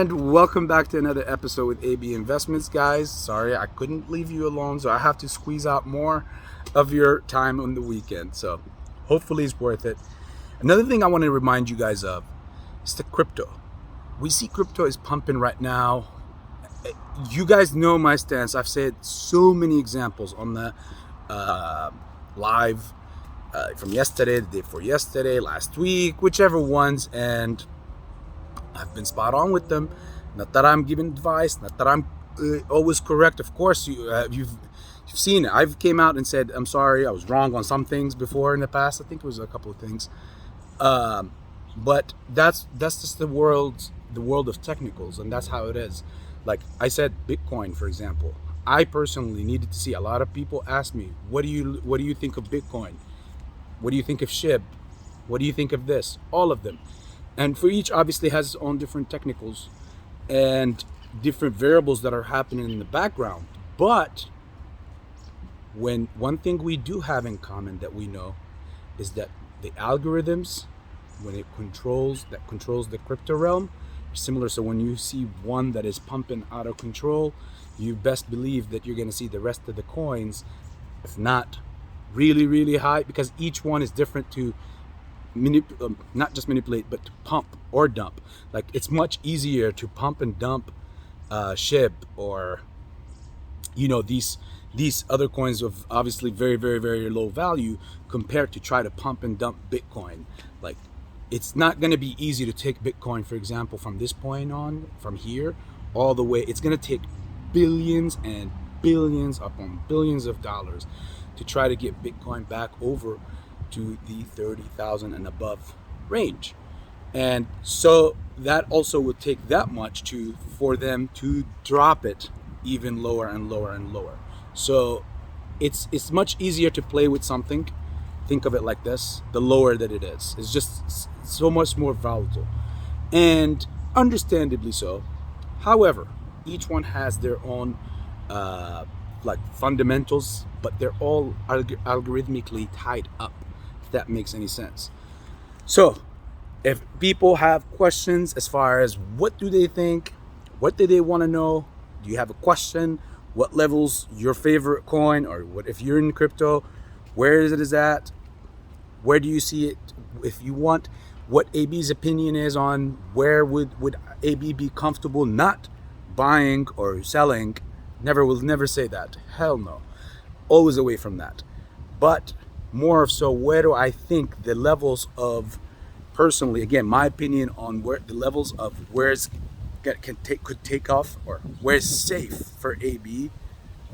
And welcome back to another episode with AB Investments, guys. Sorry, I couldn't leave you alone, so I have to squeeze out more of your time on the weekend. So hopefully it's worth it. Another thing I want to remind you guys of is the crypto. We see crypto is pumping right now. You guys know my stance. I've said so many examples on the live from yesterday, the day before yesterday, last week, whichever ones, and I've been spot on with them. Not that I'm giving advice, not that I'm always correct. Of course, you've seen it. I've came out and said, I'm sorry, I was wrong on some things before in the past. I think it was a couple of things. But that's just the world of technicals, and that's how it is. Like I said, Bitcoin, for example. I personally needed to see. A lot of people ask me, what do you think of Bitcoin? What do you think of SHIB? What do you think of this? All of them. And for each obviously has its own different technicals and different variables that are happening in the background. But one thing we do have in common that we know is that the algorithms, when it controls the crypto realm, are similar. So when you see one that is pumping out of control, you best believe that you're going to see the rest of the coins, if not really, really high, because each one is different to not just manipulate, but to pump or dump. Like it's much easier to pump and dump SHIB or these other coins of obviously very, very, very low value compared to try to pump and dump Bitcoin. Like it's not going to be easy to take Bitcoin, for example, from this point on, from here all the way. It's going to take billions and billions upon billions of dollars to try to get Bitcoin back over to the 30,000 and above range. And so that also would take that much for them to drop it even lower and lower and lower. So it's much easier to play with something. Think of it like this: the lower that it is, it's just so much more volatile, and understandably so. However, each one has their own like fundamentals, but they're all algorithmically tied up, if that makes any sense. So if people have questions as far as what do they think, what do they want to know, do you have a question, what levels your favorite coin, or what if you're in crypto, where is it at, where do you see it, if you want what AB's opinion is on where would AB be comfortable not buying or selling, will never say that. Hell no. Always away from that. But more so, where do I think the levels of, personally, again, my opinion on where the levels of where it's could take off, or where it's safe for AB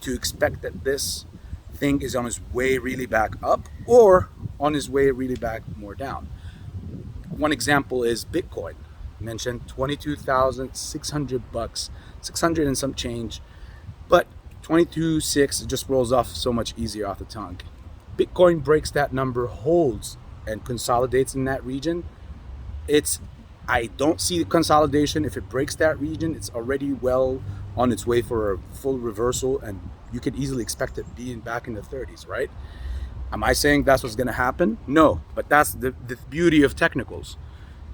to expect that this thing is on its way really back up or on its way really back more down. One example is Bitcoin. I mentioned $22,600, 600 and some change, but 22.6 just rolls off so much easier off the tongue. Bitcoin breaks that number, holds and consolidates in that region. I don't see the consolidation. If it breaks that region, it's already well on its way for a full reversal, and you could easily expect it being back in the 30s, right? Am I saying that's what's going to happen? No, but that's the beauty of technicals.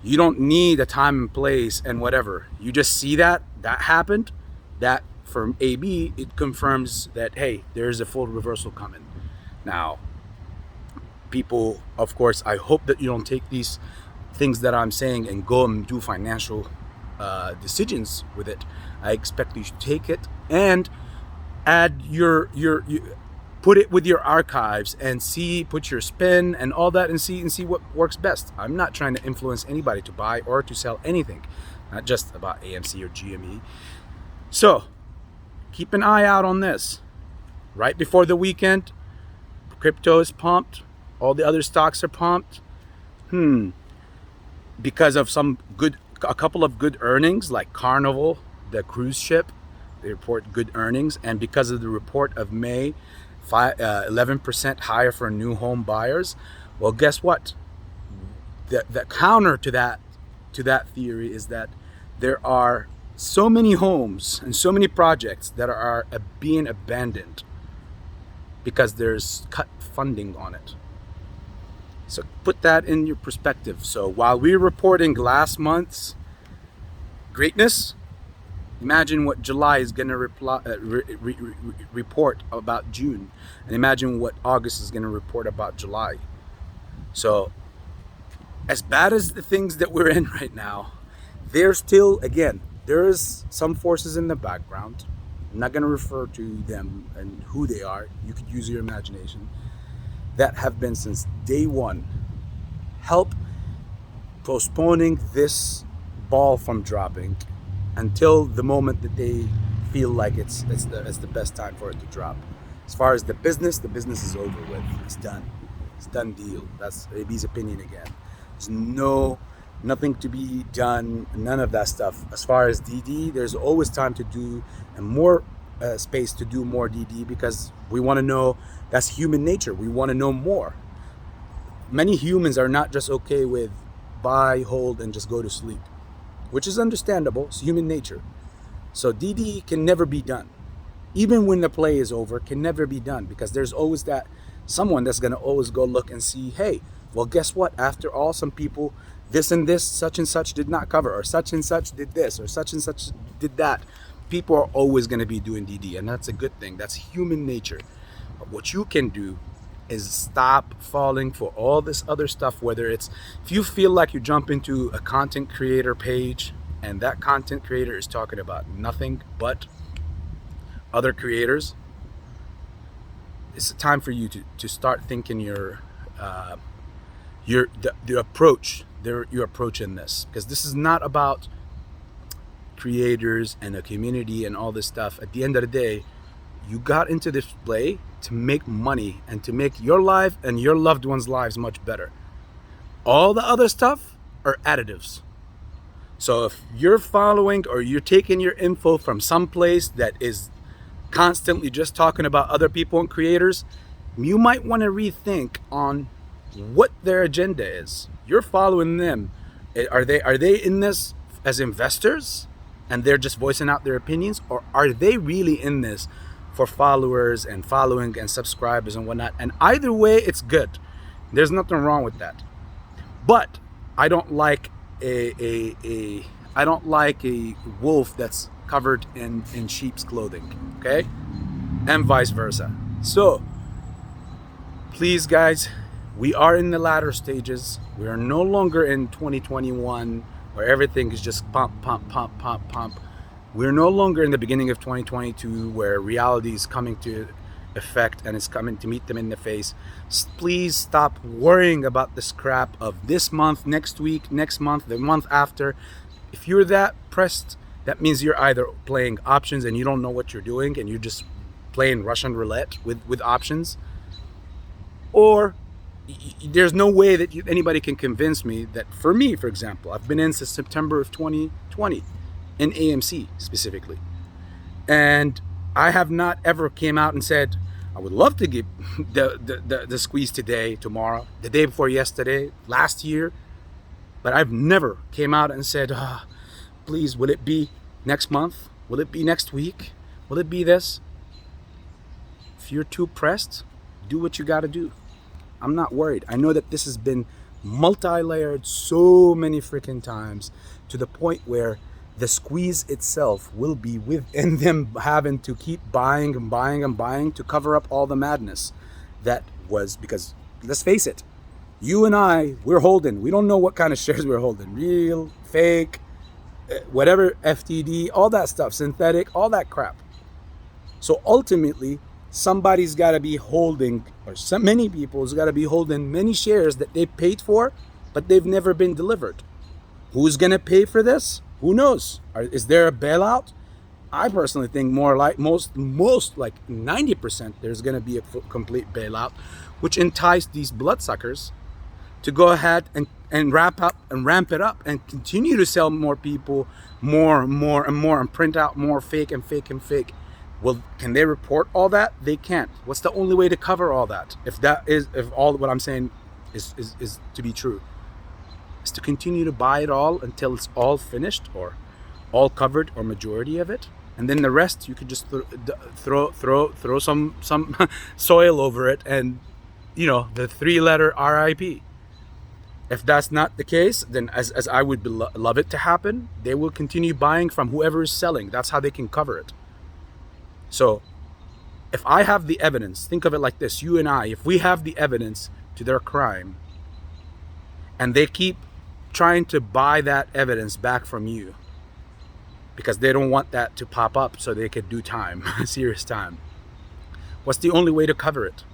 You don't need a time and place and whatever. You just see that happened. That from AB, it confirms that, hey, there's a full reversal coming. Now, people, of course, I hope that you don't take these things that I'm saying and go and do financial decisions with it. I expect you to take it and add your put it with your archives and put your spin and all that and see what works best. I'm not trying to influence anybody to buy or to sell anything, not just about AMC or GME. So keep an eye out on this. Right before the weekend, crypto is pumped. All the other stocks are pumped. Because of a couple of good earnings, like Carnival, the cruise ship, they report good earnings, and because of the report of May, 11% higher for new home buyers. Well, guess what? The counter to that theory is that there are so many homes and so many projects that are being abandoned because there's cut funding on it. So put that in your perspective. So while we're reporting last month's greatness, Imagine what July is going to report about June, and imagine what August is going to report about July. So as bad as the things that we're in right now, there's still, again, there's some forces in the background. I'm not going to refer to them and who they are. You could use your imagination. That have been since day one help postponing this ball from dropping until the moment that they feel like it's the best time for it to drop. As far as the business is over with. It's done. It's done deal. That's AB's opinion again. There's nothing to be done, none of that stuff. As far as DD, there's always time to do and more space to do more DD, because we want to know. That's human nature. We want to know more. Many humans are not just okay with buy, hold, and just go to sleep, which is understandable. It's human nature. So DD can never be done. Even when the play is over, can never be done, because there's always that someone that's going to always go look and see, hey, well, guess what? After all, some people, this and this, such and such did not cover, or such and such did this, or such and such did that. People are always going to be doing DD, and that's a good thing. That's human nature. But what you can do is stop falling for all this other stuff, whether it's, if you feel like you jump into a content creator page and that content creator is talking about nothing but other creators, it's a time for you to start thinking your approach in this, because this is not about creators and a community and all this stuff. At the end of the day, you got into this play to make money and to make your life and your loved ones' lives much better. All the other stuff are additives. So if you're following or you're taking your info from some place that is constantly just talking about other people and creators, you might want to rethink on what their agenda is. You're following them. Are they in this as investors and they're just voicing out their opinions, or are they really in this for followers and following and subscribers and whatnot? And either way, it's good. There's nothing wrong with that. But I don't like a wolf that's covered in sheep's clothing, okay? And vice versa. So please, guys, we are in the latter stages. We are no longer in 2021 where everything is just pump, pump, pump, pump, pump. We're no longer in the beginning of 2022 where reality is coming to effect and it's coming to meet them in the face. Please stop worrying about this crap of this month, next week, next month, the month after. If you're that pressed, that means you're either playing options and you don't know what you're doing and you're just playing Russian roulette with options, or there's no way that anybody can convince me that, for me, for example, I've been in since September of 2020 in AMC specifically, and I have not ever came out and said I would love to give the squeeze today, tomorrow, the day before yesterday, last year, but I've never came out and said, please, will it be next month? Will it be next week? Will it be this? If you're too pressed, do what you got to do. I'm not worried. I know that this has been multi-layered so many freaking times, to the point where the squeeze itself will be within them having to keep buying and buying and buying to cover up all the madness that was. Because let's face it, you and I, we're holding. We don't know what kind of shares we're holding. Real, fake, whatever, FTD, all that stuff, synthetic, all that crap. So ultimately, somebody's got to be holding, or so many people's got to be holding many shares that they paid for, but they've never been delivered. Who's going to pay for this? Who knows? Is there a bailout? I personally think more like most like 90% there's going to be a complete bailout, which entice these bloodsuckers to go ahead and ramp it up and continue to sell more people more and more and more and print out more fake and fake and fake. Well, can they report all that? They can't. What's the only way to cover all that? If all what I'm saying is to be true, is to continue to buy it all until it's all finished or all covered or majority of it, and then the rest you could just throw some soil over it, and the 3-letter RIP. If that's not the case, then as I would love it to happen, they will continue buying from whoever is selling. That's how they can cover it. So if I have the evidence, think of it like this, you and I, if we have the evidence to their crime and they keep trying to buy that evidence back from you because they don't want that to pop up so they could do time, serious time, what's the only way to cover it?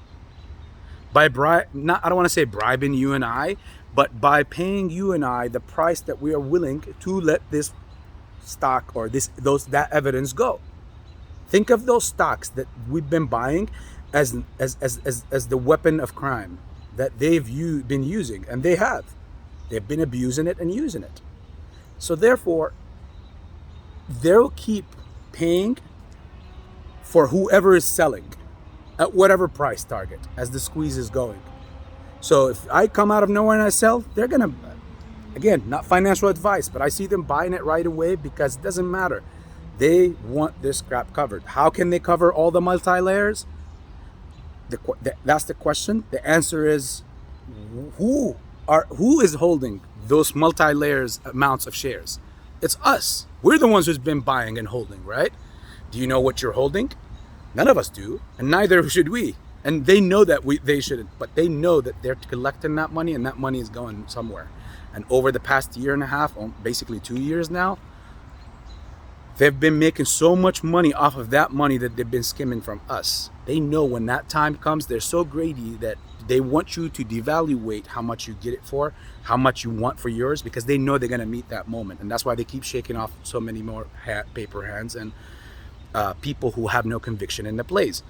By I don't want to say bribing you and I, but by paying you and I the price that we are willing to let this stock or that evidence go. Think of those stocks that we've been buying as the weapon of crime that they've been using, and they have. They've been abusing it and using it. So therefore, they'll keep paying for whoever is selling at whatever price target as the squeeze is going. So if I come out of nowhere and I sell, they're gonna, again, not financial advice, but I see them buying it right away because it doesn't matter. They want this crap covered. How can they cover all the multi-layers? That's the question. The answer is who is holding those multi-layers amounts of shares? It's us. We're the ones who's been buying and holding, right? Do you know what you're holding? None of us do, and neither should we. And they know that they shouldn't, but they know that they're collecting that money and that money is going somewhere. And over the past year and a half, basically 2 years now, they've been making so much money off of that money that they've been skimming from us. They know when that time comes, they're so greedy that they want you to devaluate how much you get it for, how much you want for yours, because they know they're going to meet that moment. And that's why they keep shaking off so many more paper hands and people who have no conviction in the plays.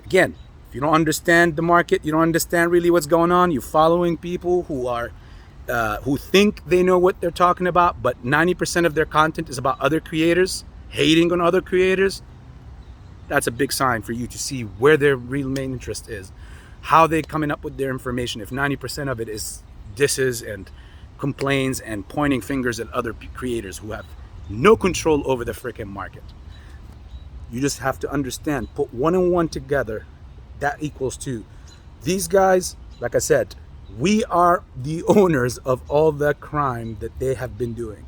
Again, if you don't understand the market, you don't understand really what's going on, you're following people who think they know what they're talking about, but 90% of their content is about other creators, hating on other creators. That's a big sign for you to see where their real main interest is, how they're coming up with their information. If 90% of it is disses and complaints and pointing fingers at other creators who have no control over the freaking market. You just have to understand, put 1 and 1 together, that equals 2. These guys, like I said, we are the owners of all the crime that they have been doing.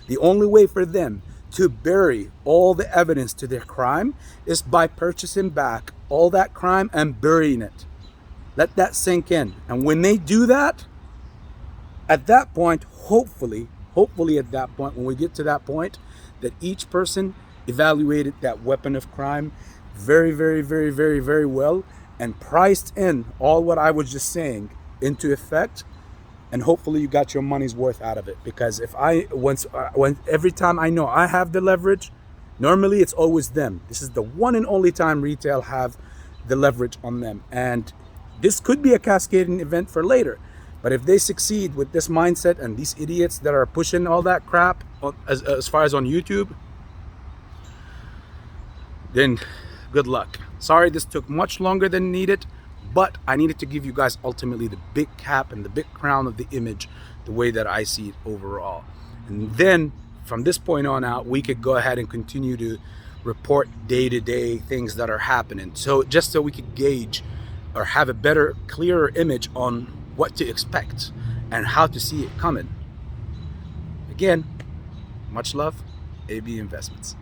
The only way for them to bury all the evidence to their crime is by purchasing back all that crime and burying it. Let that sink in. And when they do that, at that point, hopefully at that point, when we get to that point, that each person evaluated that weapon of crime very, very, very, very, very well and priced in all what I was just saying into effect, and hopefully you got your money's worth out of it. Because if every time I know I have the leverage, normally it's always them. This is the one and only time retail have the leverage on them, and this could be a cascading event for later. But if they succeed with this mindset and these idiots that are pushing all that crap as far as on YouTube, then good luck. Sorry this took much longer than needed, but I needed to give you guys ultimately the big cap and the big crown of the image, the way that I see it overall. And then from this point on out, we could go ahead and continue to report day-to-day things that are happening. So just so we could gauge or have a better, clearer image on what to expect and how to see it coming. Again, much love, AB Investments.